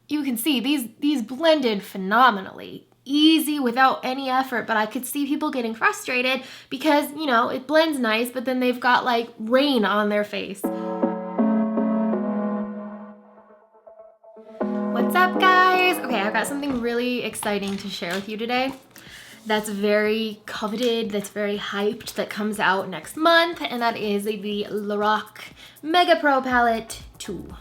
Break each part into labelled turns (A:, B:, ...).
A: you can see these blended phenomenally. Easy without any effort, but I could see people getting frustrated because, you know, it blends nice, but then they've got like rain on their face. What's up, guys? Okay, I've got something really exciting to share with you today that's very coveted, that's very hyped, that comes out next month, and that is the Lorac Mega Pro Palette 2.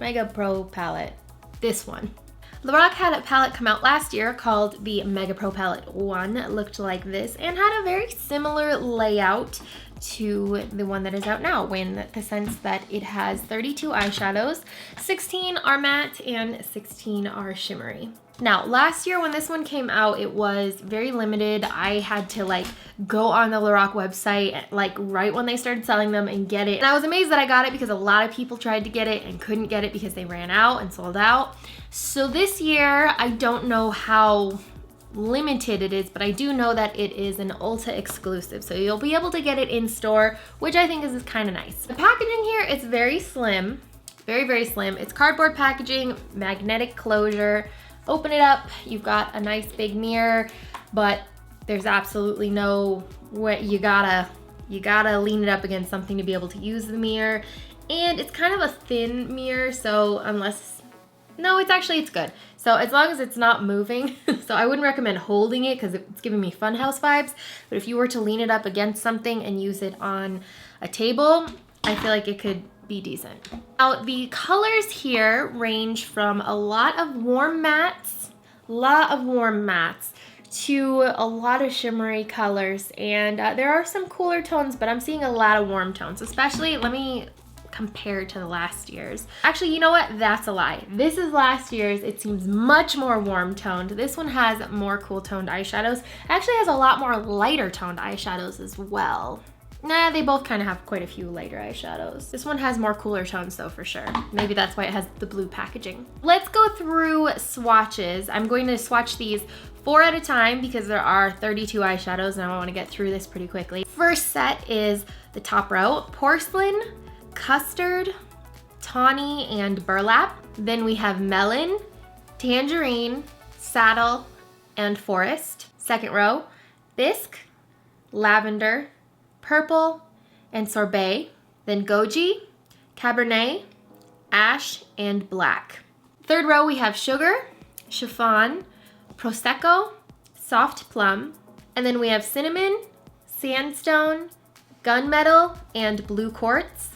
A: Mega Pro Palette. This one. Lorac had a palette come out last year called the Mega Pro Palette 1. It looked like this and had a very similar layout to the one that is out now, in the sense that it has 32 eyeshadows, 16 are matte and 16 are shimmery. Now, last year when this one came out, it was very limited. I had to like go on the Lorac website like right when they started selling them and get it. And I was amazed that I got it because a lot of people tried to get it and couldn't get it because they ran out and sold out. So this year, I don't know how limited it is, but I do know that it is an Ulta exclusive. So you'll be able to get it in store, which I think is kind of nice. The packaging here is very slim, very, very slim. It's cardboard packaging, magnetic closure. Open it up, you've got a nice big mirror, but there's absolutely no way, you gotta lean it up against something to be able to use the mirror. And it's kind of a thin mirror, so it's good. So as long as it's not moving, so I wouldn't recommend holding it because it's giving me funhouse vibes, but if you were to lean it up against something and use it on a table, I feel like it could be decent. Now the colors here range from a lot of warm mattes to a lot of shimmery colors, and there are some cooler tones, but I'm seeing a lot of warm tones, especially, let me compare to the last year's. Actually, you know what? That's a lie. This is last year's. It seems much more warm toned. This one has more cool toned eyeshadows. It actually has a lot more lighter toned eyeshadows as well. Nah, they both kind of have quite a few lighter eyeshadows. This one has more cooler tones though, for sure. Maybe that's why it has the blue packaging. Let's go through swatches. I'm going to swatch these 4 at a time because there are 32 eyeshadows and I want to get through this pretty quickly. First set is the top row, Porcelain, Custard, Tawny, and Burlap. Then we have Melon, Tangerine, Saddle, and Forest. Second row, Bisque, Lavender, Purple, and Sorbet. Then Goji, Cabernet, Ash, and Black. Third row we have Sugar, Chiffon, Prosecco, Soft Plum, and then we have Cinnamon, Sandstone, Gunmetal, and Blue Quartz.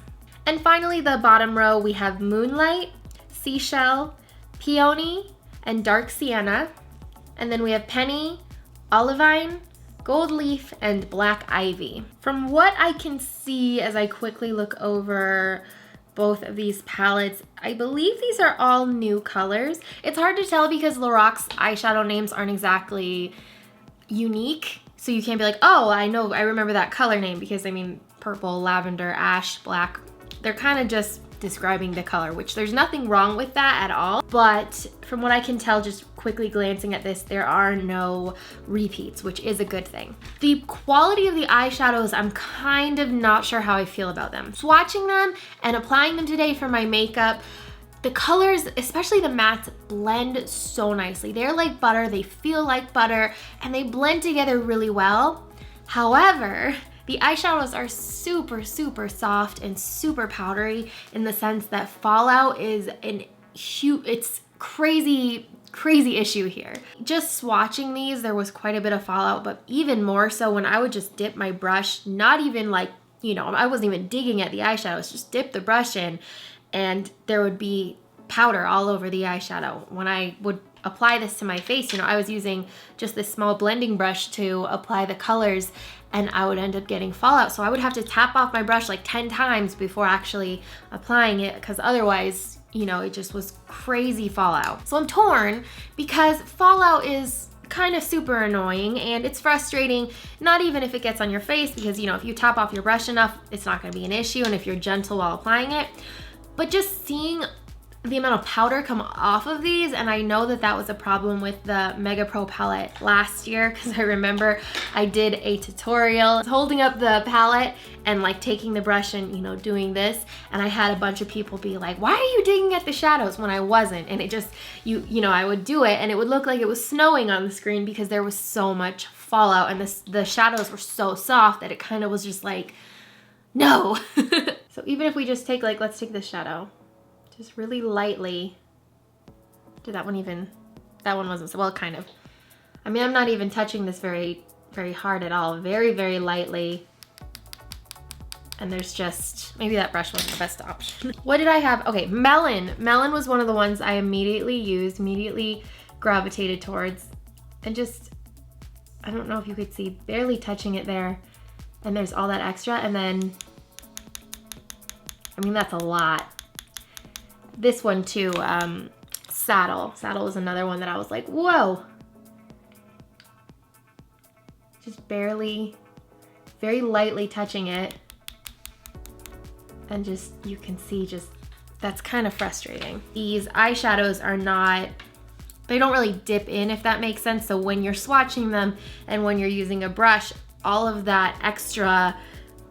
A: And finally, the bottom row, we have Moonlight, Seashell, Peony, and Dark Sienna. And then we have Penny, Olivine, Gold Leaf, and Black Ivy. From what I can see as I quickly look over both of these palettes, I believe these are all new colors. It's hard to tell because Lorac's eyeshadow names aren't exactly unique. So you can't be like, oh, I remember that color name, because I mean, purple, lavender, ash, black, they're kind of just describing the color, which there's nothing wrong with that at all. But from what I can tell, just quickly glancing at this, there are no repeats, which is a good thing. The quality of the eyeshadows, I'm kind of not sure how I feel about them. Swatching them and applying them today for my makeup, the colors, especially the mattes, blend so nicely. They're like butter, they feel like butter, and they blend together really well. However, the eyeshadows are super, super soft and super powdery in the sense that fallout is it's crazy issue here. Just swatching these, there was quite a bit of fallout, but even more so when I would just dip my brush, not even like, I wasn't even digging at the eyeshadows, just dip the brush in and there would be powder all over the eyeshadow. When I would apply this to my face, I was using just this small blending brush to apply the colors, and I would end up getting fallout. So I would have to tap off my brush like 10 times before actually applying it, because otherwise, it just was crazy fallout. So I'm torn because fallout is kind of super annoying and it's frustrating, not even if it gets on your face, because if you tap off your brush enough, it's not going to be an issue, and if you're gentle while applying it. But just seeing the amount of powder come off of these, and I know that that was a problem with the Mega Pro palette last year, because I remember I did a tutorial holding up the palette and like taking the brush and, you know, doing this, and I had a bunch of people be like, why are you digging at the shadows, when I wasn't? And it just, you know, I would do it and it would look like it was snowing on the screen because there was so much fallout, and the shadows were so soft that it kind of was just like, no. So even if we just take, like, let's take this shadow, just really lightly. Did that one even, that one wasn't so, well, kind of. I mean, I'm not even touching this very, very hard at all. Very, very lightly. And there's just, maybe that brush wasn't the best option. What did I have? Okay, Melon. Melon was one of the ones I immediately used, immediately gravitated towards. And just, I don't know if you could see, barely touching it there. And there's all that extra. And then, I mean, that's a lot. This one too, Saddle. Saddle was another one that I was like, whoa. Just barely, very lightly touching it. And just, you can see just, that's kind of frustrating. These eyeshadows are not, they don't really dip in, if that makes sense. So when you're swatching them and when you're using a brush, all of that extra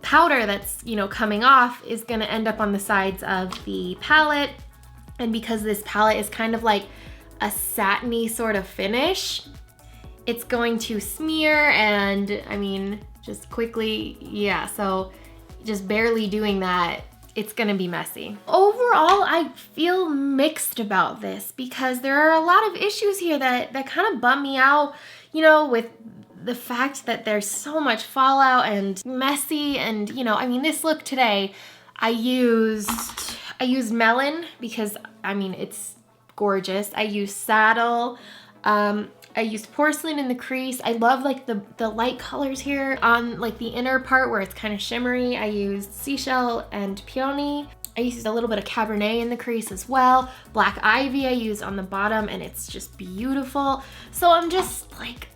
A: powder that's, you know, coming off is gonna end up on the sides of the palette. And because this palette is kind of like a satiny sort of finish, it's going to smear, and I mean, just quickly, yeah, so just barely doing that, it's gonna be messy. Overall, I feel mixed about this because there are a lot of issues here that kind of bum me out, you know, with the fact that there's so much fallout and messy. And, you know, I mean, this look today, I used Melon because, I mean, it's gorgeous. I used Saddle. I used Porcelain in the crease. I love like the light colors here on like the inner part where it's kind of shimmery. I used Seashell and Peony. I used a little bit of Cabernet in the crease as well. Black Ivy I used on the bottom, and it's just beautiful. So I'm just like,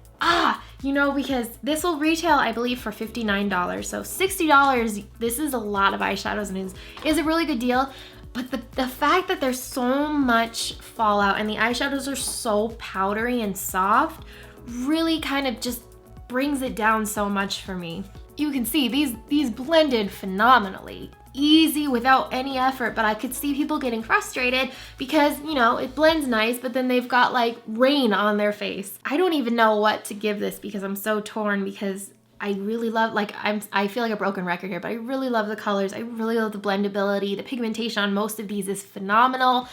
A: you know, because this will retail, I believe, for $59. So $60, this is a lot of eyeshadows and is a really good deal. But the fact that there's so much fallout and the eyeshadows are so powdery and soft really kind of just brings it down so much for me. You can see these blended phenomenally. Easy, without any effort, but I could see people getting frustrated because, you know, it blends nice, but then they've got like rain on their face. I don't even know what to give this because I'm so torn, because I really love, like, I feel like a broken record here, but I really love the colors. I really love the blendability. The pigmentation on most of these is phenomenal,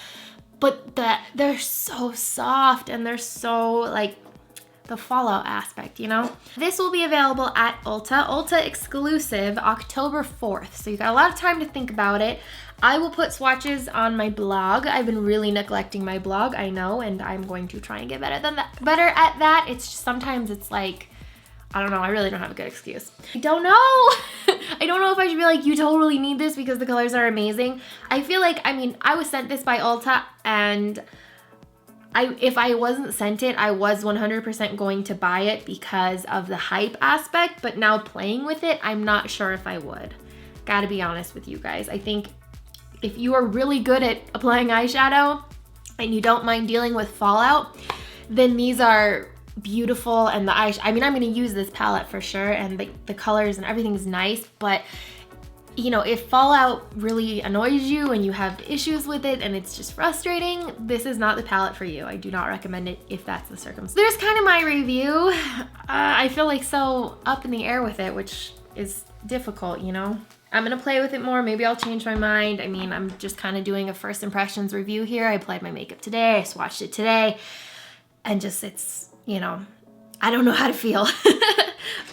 A: but they're so soft and they're so like, the fallout aspect, you know? This will be available at Ulta exclusive, October 4th. So you got a lot of time to think about it. I will put swatches on my blog. I've been really neglecting my blog, I know, and I'm going to try and get better at that. It's just, sometimes it's like, I don't know, I really don't have a good excuse. I don't know. I don't know if I should be like, you totally need this because the colors are amazing. I feel like, I mean, I was sent this by Ulta, and if I wasn't sent it, I was 100% going to buy it because of the hype aspect, but now playing with it, I'm not sure if I would. Gotta be honest with you guys. I think if you are really good at applying eyeshadow and you don't mind dealing with fallout, then these are beautiful. And the I mean, I'm gonna use this palette for sure, and the colors and everything's nice, but you know, if fallout really annoys you and you have issues with it and it's just frustrating, this is not the palette for you. I do not recommend it if that's the circumstance. There's kind of my review. I feel like so up in the air with it, which is difficult, you know? I'm gonna play with it more. Maybe I'll change my mind. I mean, I'm just kind of doing a first impressions review here. I applied my makeup today, I swatched it today, and just, it's, you know, I don't know how to feel.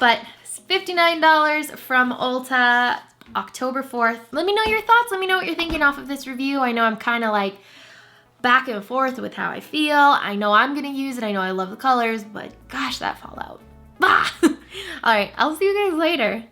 A: But it's $59 from Ulta. October 4th. Let me know your thoughts. Let me know what you're thinking off of this review. I know I'm kind of like back and forth with how I feel. I know I'm gonna use it. I know I love the colors, but gosh, that fallout. Bah! All right, I'll see you guys later.